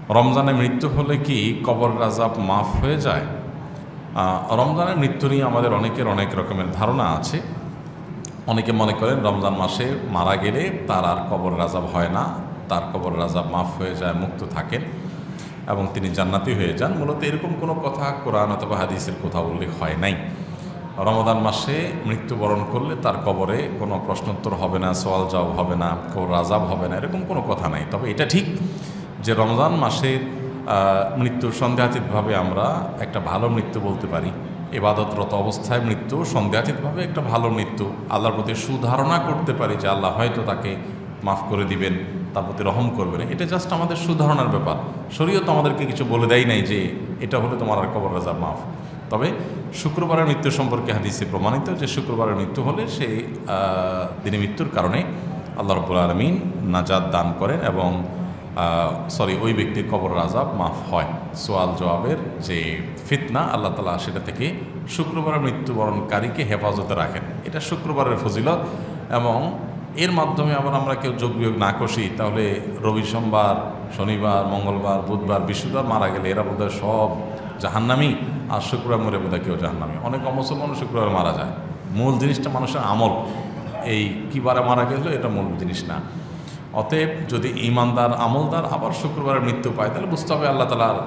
রমজানে মৃত্যু হলে কি কবর আযাব মাফ হয়ে যায়? রমজানের মৃত্যু নিয়ে আমাদের অনেকের অনেক রকমের ধারণা আছে। অনেকে মনে করেন রমজান মাসে মারা গেলে তার আর কবর আযাব হয় না, তার কবর আযাব মাফ হয়ে যায়, মুক্ত থাকেন এবং তিনি জান্নাতি হয়ে যান। মূলত এরকম কোনো কথা কোরআন অথবা হাদিসের কোথাও উল্লেখ হয় নাই। রমাদান মাসে মৃত্যুবরণ করলে তার কবরে কোনো প্রশ্নোত্তর হবে না, সওয়াল জবাব হবে না, কবর আযাব হবে না, এরকম কোনো কথা নাই। তবে এটা ঠিক যে রমজান মাসের মৃত্যু সন্দেহাতীতভাবে আমরা একটা ভালো মৃত্যু বলতে পারি। ইবাদতরত অবস্থায় মৃত্যু সন্দেহাতীতভাবে একটা ভালো মৃত্যু। আল্লাহর প্রতি সুধারণা করতে পারি যে আল্লাহ হয়তো তাকে মাফ করে দিবেন, তার প্রতি রহম করবেন। এটা জাস্ট আমাদের সুধারণার ব্যাপার। শরীয়ত আমাদেরকে কিছু বলে দেয় নাই যে এটা হলে তোমার আর কবর আযাব মাফ। তবে শুক্রবারের মৃত্যু সম্পর্কে হাদিসে প্রমাণিত যে শুক্রবারের মৃত্যু হলে সেই দিনে মৃত্যুর কারণে আল্লাহ রাব্বুল আলামিন নাজাত দান করেন এবং ওই ব্যক্তির কবর আযাব মাফ হয়। সোয়াল জবাবের যে ফিতনা, আল্লাহ তাআলা সেটা থেকে শুক্রবারের মৃত্যুবরণকারীকে হেফাজতে রাখেন। এটা শুক্রবারের ফজিলত এবং এর মাধ্যমে আবার আমরা কেউ যোগ বিয়োগ না কষি তাহলে রবি, সোমবার, শনিবার, মঙ্গলবার, বুধবার, বৃহস্পতিবার মারা গেলে এরা বোধহয় সব জাহান্নামী, আর শুক্রবার মরে বোধহয় কেউ জাহান্নামী। অনেক অমুসলমান শুক্রবার মারা যায়। মূল জিনিসটা মানুষের আমল, এই কিবারে মারা গেল এটা মূল জিনিস না। অতএব যদি ঈমানদার আমলদার আবার শুক্রবারের মৃত্যু পায় তাহলে বুঝতে হবে আল্লাহ তাআলার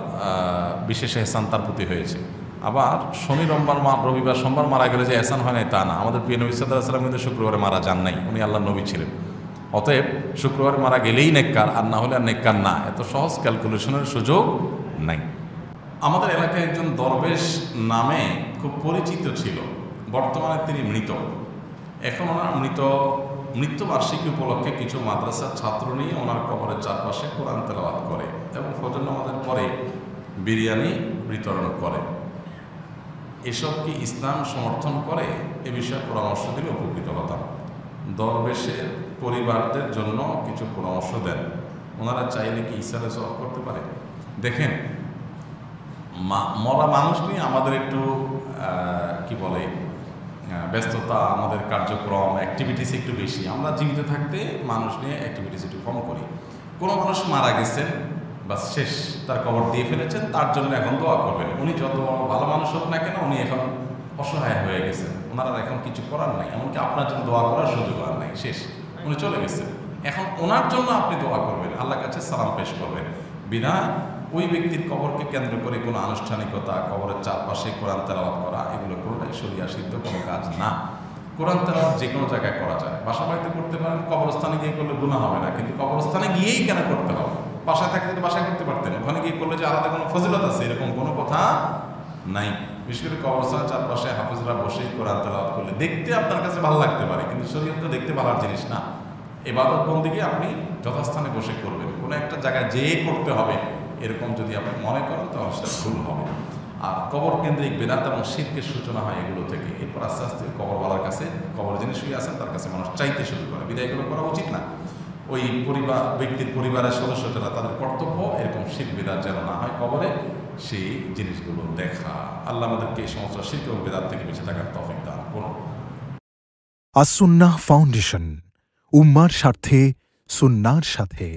বিশেষ এহসান তার প্রতি হয়েছে। আবার শনি, রবিবার, সোমবার মারা গেলে যে এহসান হয় নাই তা না। আমাদের প্রিয় নবী সাল্লাল্লাহু আলাইহি ওয়াসাল্লাম কিন্তু শুক্রবারে মারা যান নাই, উনি আল্লাহর নবী ছিলেন। অতএব শুক্রবারে মারা গেলেই নেককার, আর না হলে আর নেককার না। এত সহজ ক্যালকুলেশনের সুযোগ নাই। আমাদের এলাকায় একজন দরবেশ নামে খুব পরিচিত ছিল, বর্তমানে তিনি মৃত। এখন ওনার মৃত্যুবার্ষিকী উপলক্ষে কিছু মাদ্রাসার ছাত্র নিয়ে ওনার কবরের চারপাশে কোরআন তেলাওয়াত করে এবং ফজর নামাজের পরে বিরিয়ানি বিতরণ করে। এসব কি ইসলাম সমর্থন করে? এ বিষয়ে পরামর্শ দিলে উপকৃত হতাম। দরবেশের পরিবারদের জন্য কিছু পরামর্শ দেন। ওনারা চাইলে কি ইসলামে সওয়াব করতে পারে? দেখেন, মরা মানুষ নিয়ে আমাদের একটু কি বলে ব্যস্ততা, আমাদের কার্যক্রম, অ্যাক্টিভিটিস একটু বেশি। আমরা জীবিত থাকতে মানুষ নিয়ে অ্যাক্টিভিটিস একটু কম করি। কোনো মানুষ মারা গেছেন, বা শেষ, তার কবর দিয়ে ফেলেছেন, তার জন্য এখন দোয়া করবেন। উনি যত ভালো মানুষ হোক না কেন, উনি এখন অসহায় হয়ে গেছেন, ওনারা এখন কিছু করার নাই, এমনকি আপনার জন্য দোয়া করার সুযোগ আর নাই, শেষ, উনি চলে গেছেন। এখন ওনার জন্য আপনি দোয়া করবেন, আল্লাহর কাছে সালাম পেশ করবেন, বিনা ওই ব্যক্তির কবরকে কেন্দ্র করে কোনো আনুষ্ঠানিকতা, কবরের চারপাশে কোরআন তেলাওয়াত করা, এগুলো কোনোটাই শরিয়া সিদ্ধ কোনো কাজ না। কোরআন তেলাওয়াত যে কোনো জায়গায় করা যায়, বাসা বাড়িতে করতে পারেন, কবরস্থানে গিয়ে করলে গুনাহ হবে না। কিন্তু কবরস্থানে গিয়েই কেন করতে হবে? বাসায় থাকলে তো বাসায় করতে পারতেন, ওখানে গিয়ে করলে যে আলাদা কোনো ফজিলত আছে এরকম কোনো কথা নাই। বিশেষ করে কবরস্থানের চারপাশে হাফেজরা বসেই কোরআন তেলাওয়াত করলে দেখতে আপনার কাছে ভালো লাগতে পারে, কিন্তু শরীয়ত তো দেখতে ভালো জিনিস না। ইবাদত বন্দেগী আপনি যথাস্থানে বসে করবেন, কোনো একটা জায়গায় যেয়ে করতে হবে এরকম যদি আপনি মনে করেন তাহলে সেটা ভুল হবে। আর কবর কেন্দ্রিক বেদাত এবং শিরকের সূচনা হয় এগুলো থেকে। এরপর আস্তে আস্তে কবরওয়ালার কাছে, কবর যিনি শুয়ে আছেন তার কাছে মানুষ চাইতে শুরু করে। বিদায় এগুলো করা উচিত না। ওই ব্যক্তির পরিবারের সদস্য যারা, তাদের কর্তব্য এরকম শিরক বেদাত যেন না হয় কবরে, সেই জিনিসগুলো দেখা। আল্লাহ আমাদেরকে এই সমস্ত শিরক এবং বেদাত থেকে বেঁচে থাকার তৌফিক দান করুন। আস-সুন্নাহ ফাউন্ডেশন, উম্মার স্বার্থে সুন্নাহর সাথে।